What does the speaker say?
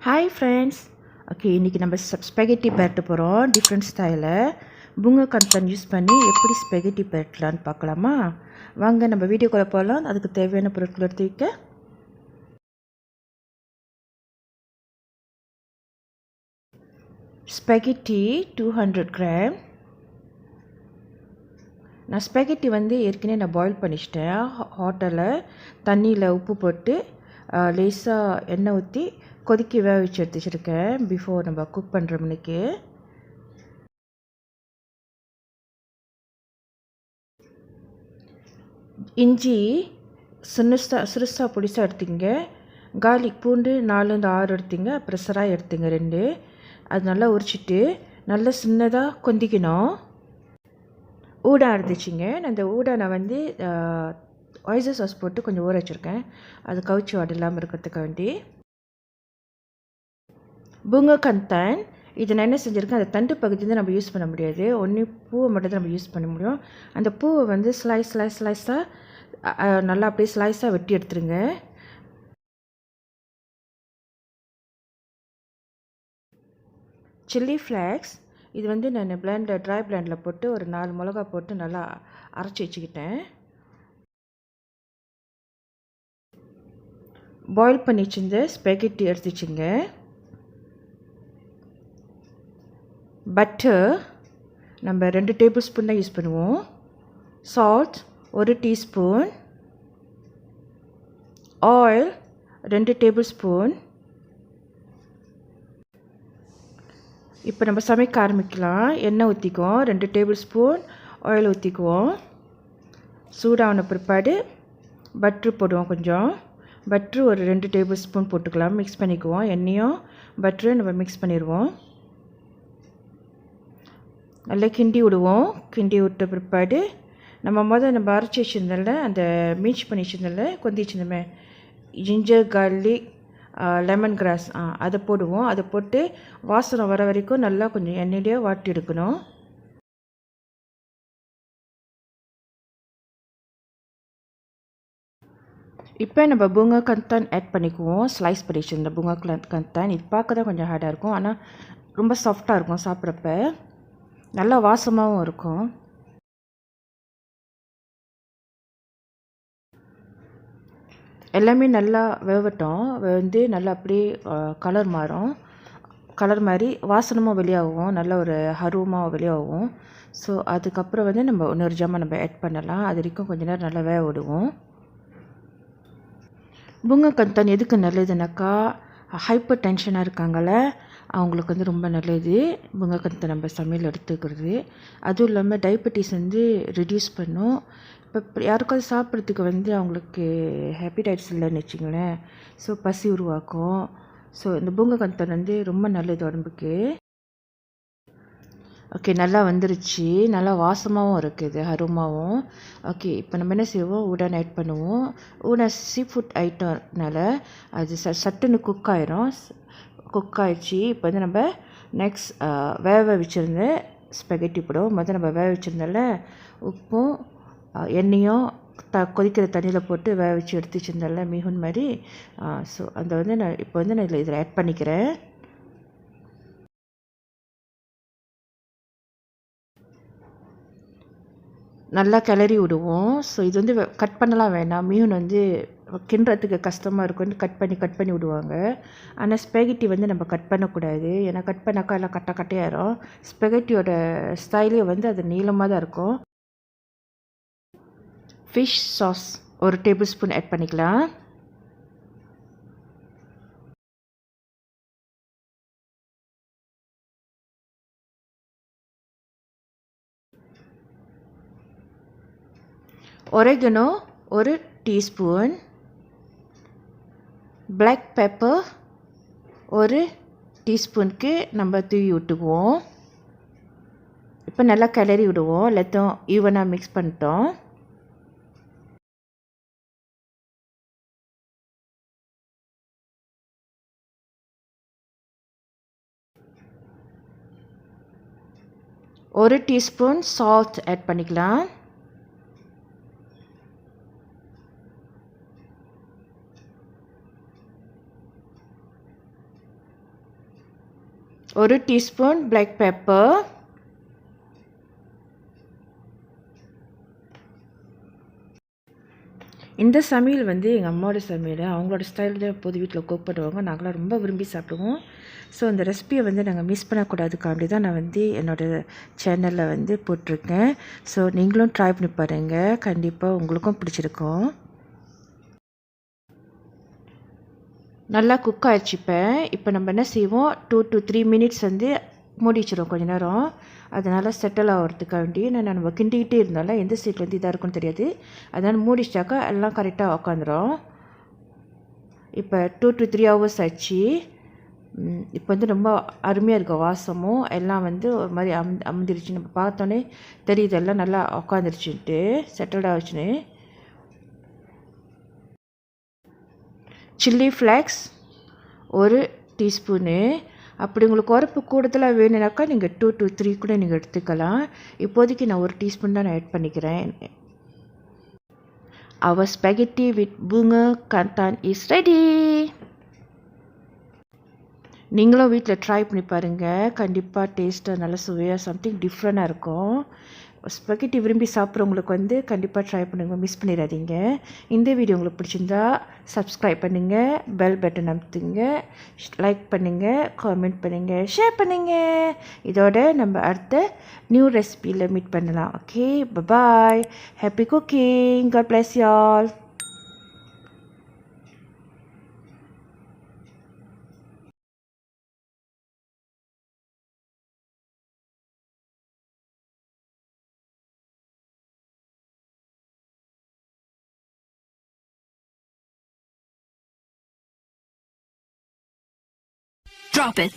Hi friends. Okay, இன்னைக்கு நம்ம spaghetti பெரட்ட போகிறோம். டிஃப்ரெண்ட் ஸ்டைலில் புங்க கந்தன் யூஸ் பண்ணி எப்படி ஸ்பெகட்டி பெரட்டலான்னு பார்க்கலாமா? வாங்க நம்ம வீடியோக்குள்ளே போகலாம். அதுக்கு தேவையான பொருட்கள் எடுத்து வைக்க. Spaghetti 200 gram. நான் ஸ்பெகட்டி ஏற்கனவே நான் பாயில் பண்ணிச்சிட்டேன். ஹாட்டில் தண்ணியில் உப்பு போட்டு லேசாக எண்ணெய் ஊற்றி கொதிக்க வேக வச்சு எடுத்து வச்சுருக்கேன் பிஃபோர் நம்ம குக் பண்ணுற மணிக்கு. இஞ்சி சிறுசாக பொடிசாக எடுத்திங்க. கார்லிக் பூண்டு 4-6 எடுத்திங்க. அப்புறம் செராய் எடுத்திங்க 2. அது நல்லா உரிச்சிட்டு நல்லா சின்னதாக கொந்திக்கணும். ஊடான் எடுத்துச்சிங்க. அந்த ஊடானை ஒய்சர் சாஸ் போட்டு கொஞ்சம் ஊற வச்சுருக்கேன். அது கவுச்சி வாடை இல்லாமல் இருக்கிறதுக்கு வேண்டி. புங்க கந்தான் இதை நான் என்ன செஞ்சுருக்கேன், அந்த தண்டு பகுதி நம்ம யூஸ் பண்ண முடியாது. ஒன்று பூவை மட்டும் தான் நம்ம யூஸ் பண்ண முடியும். அந்த பூவை ஸ்லைஸாக நல்லா அப்படியே ஸ்லைஸாக வெட்டி எடுத்துருங்க. சில்லி ஃப்ளேக்ஸ் இது நான் ட்ரை பிளெண்டில் போட்டு ஒரு 4 மிளகா போட்டு நல்லா அரைச்சி வச்சுக்கிட்டேன். பாயில் பண்ணி வச்சுருந்த ஸ்பெகட்டி எடுத்து வச்சுங்க. பட்டர் நம்ம 2 டேபிள் ஸ்பூன் தான் யூஸ் பண்ணுவோம். Salt 1 teaspoon. Oil 2 table spoon. இப்போ நம்ம சமைக்க ஆரம்பிக்கலாம். எண்ணெய் ஊற்றிக்குவோம். 2 டேபிள் ஸ்பூன் ஆயில் ஊற்றிக்குவோம். சூடான பிற்பாடு பட்ரு போடுவோம். கொஞ்சம் பட்ரு ஒரு 2 டேபிள் ஸ்பூன் போட்டுக்கலாம். மிக்ஸ் பண்ணிக்குவோம். எண்ணெயும் பட்டரும் நம்ம மிக்ஸ் பண்ணிடுவோம். நல்லா கிண்டி விடுவோம். கிண்டி விட்ட பிற்பாடு நம்ம அரைச்சி வச்சுருந்தோம்ல, அந்த மீச் பண்ணி வச்சுருந்தோம்ல, கொந்தி வச்சுருந்தோமே, ஜிஞ்சர் கார்லிக் லெமன் கிராஸ் அதை போடுவோம். அதை போட்டு வாசனை வர வரைக்கும் நல்லா கொஞ்சம் எண்ணெயிலே வாட்டி எடுக்கணும். இப்போ நம்ம புங்க கந்தான் ஆட் பண்ணிக்குவோம். ஸ்லைஸ் பண்ணி வச்சுருந்த புங்க கந்தான். இது பார்க்க தான் கொஞ்சம் ஹார்டாக இருக்கும், ஆனால் ரொம்ப சாஃப்டாக இருக்கும். சாப்பிட்றப்ப நல்லா வாசமாகவும் இருக்கும். எல்லாமே நல்லா வேகட்டும். நல்லா அப்படியே கலர் மாறும். கலர் மாதிரி வாசனமும் வெளியாகும். நல்ல ஒரு அருவமாக வெளியாகும். ஸோ அதுக்கப்புறம் நம்ம இன்னொரு ஜாமான் நம்ம ஆட் பண்ணலாம். அது வரைக்கும் கொஞ்சம் நேரம் நல்லா வேக விடுவோம். புங்க கந்தான் எதுக்கு நல்லதுனாக்கா, ஹைப்பர் டென்ஷனாக இருக்காங்கள, அவங்களுக்கு ரொம்ப நல்லது புங்க கந்தான் நம்ம சமையல் எடுத்துக்கிறது. அதுவும் இல்லாமல் டயபெட்டிஸ் ரெடியூஸ் பண்ணும். இப்போ யாருக்காவது சாப்பிட்றதுக்கு அவங்களுக்கு ஹேப்பிடைட்ஸ் இல்லைன்னு வச்சுங்களேன், ஸோ பசி உருவாக்கும். ஸோ இந்த புங்க கந்தான் ரொம்ப நல்லது உடம்புக்கு. ஓகே, நல்லா வந்துருச்சு. நல்லா வாசமாகவும் இருக்குது, அருமாவும். ஓகே, இப்போ நம்ம என்ன செய்வோம், உடன் ஆட் பண்ணுவோம். உடன் சீ ஃபுட் ஐட்டம்னால அது சட்டுன்னு குக் ஆயிரும். குக் ஆயிடுச்சு. இப்போ நம்ம நெக்ஸ்ட் வேக வச்சுருந்த ஸ்பெகட்டி போடுவோம். நம்ம வேக வச்சுருந்தால உப்பும் எண்ணெயும் கொதிக்கிற தண்ணியில் போட்டு வேக வச்சு எடுத்து வச்சுருந்தால மீன் மாதிரி. ஸோ அந்த நான் இப்போ நான் இதில் ஆட் பண்ணிக்கிறேன். நல்லா கிளறி விடுவோம். ஸோ இது கட் பண்ணலாம் வேணாம். மீன் கிண்டுறதுக்கு கஷ்டமாக இருக்கும்னு கட் பண்ணி விடுவாங்க. ஆனால் ஸ்பெகட்டி நம்ம கட் பண்ணக்கூடாது. ஏன்னா கட் பண்ணாக்கா எல்லாம் கட்டையாயிரும். ஸ்பெகட்டியோட ஸ்டைலே அது நீளமாக தான் இருக்கும். Fish sauce 1 tablespoon add பண்ணிக்கலாம். Oregano 1 teaspoon. பிளாக் பெப்பர் 1 டீஸ்பூனுக்கு நம்ம தூவி விட்டுக்குவோம். இப்போ நல்லா கிளறி விடுவோம். எல்லாத்தையும் ஈவனாக மிக்ஸ் பண்ணிட்டோம். ஒரு டீஸ்பூன் சால்ட் ஆட் பண்ணிக்கலாம். 1 டீஸ்பூன் black pepper, இந்த சமையல் வந்து எங்கள் அம்மாவோட சமையல். அவங்களோட ஸ்டைல் தான் எப்போது வீட்டில் குக் பண்ணுவாங்க. நாங்களாம் ரொம்ப விரும்பி சாப்பிடுவோம். ஸோ அந்த ரெசிபியை வந்து நாங்கள் மிஸ் பண்ணக்கூடாதுக்காண்டி தான் நான் வந்து என்னோடய சேனலில் வந்து போட்டிருக்கேன். ஸோ நீங்களும் ட்ரை பண்ணி பாருங்கள், கண்டிப்பாக உங்களுக்கும் பிடிச்சிருக்கும். நல்லா குக் ஆகிடுச்சிப்பேன். இப்போ நம்ம என்ன செய்வோம், 2 to 3 மினிட்ஸ் வந்து மூடி வச்சிடும் கொஞ்ச நேரம். அதனால் செட்டில் ஆகிறதுக்காண்டி நம்ம கிண்டிக்கிட்டே இருந்தால எந்த சைட்லேருந்து இதாக இருக்குன்னு தெரியாது. அதனால் மூடிச்சிட்டாக்கா எல்லாம் கரெக்டாக உக்காந்துரும். இப்போ 2 to 3 ஹவர்ஸ் ஆச்சு. இப்போ வந்து ரொம்ப அருமையாக இருக்கும், வாசமும் எல்லாம் வந்து ஒரு மாதிரி அமுந்திருச்சு. நம்ம பார்த்தோன்னே தெரியுது எல்லாம் நல்லா உக்காந்துருச்சுன்ட்டு, செட்டில்ட் ஆகிடுச்சுன்னு. Chilli flakes 1 teaspoon. அப்படி உங்களுக்கு உரப்பு கூடுதலாக வேணுனாக்கா நீங்கள் 2 to 3 கூட நீங்கள் எடுத்துக்கலாம். இப்போதைக்கு நான் 1 டீஸ்பூன் தான் நான் ஆட் பண்ணிக்கிறேன். Our spaghetti with Bunga Kantan is ready. நீங்களும் வீட்டில் ட்ரை பண்ணி பாருங்கள், கண்டிப்பாக டேஸ்ட்டாக நல்லா சுவையாக சம்திங் டிஃப்ரெண்ட்டாக இருக்கும். ஸ்பெகட்டி விரும்பி சாப்பிட்றவங்களுக்கு வந்து கண்டிப்பாக ட்ரை பண்ணுங்கள், மிஸ் பண்ணிடாதீங்க. இந்த வீடியோ உங்களுக்கு பிடிச்சிருந்தா சப்ஸ்கிரைப் பண்ணுங்கள், பெல் பட்டன் அமுத்துங்க, லைக் பண்ணுங்கள், காமெண்ட் பண்ணுங்கள், ஷேர் பண்ணுங்கள். இதோட நம்ம அடுத்த நியூ ரெசிபியில் மீட் பண்ணலாம். Okay, bye. Happy cooking. God bless you all. Drop it.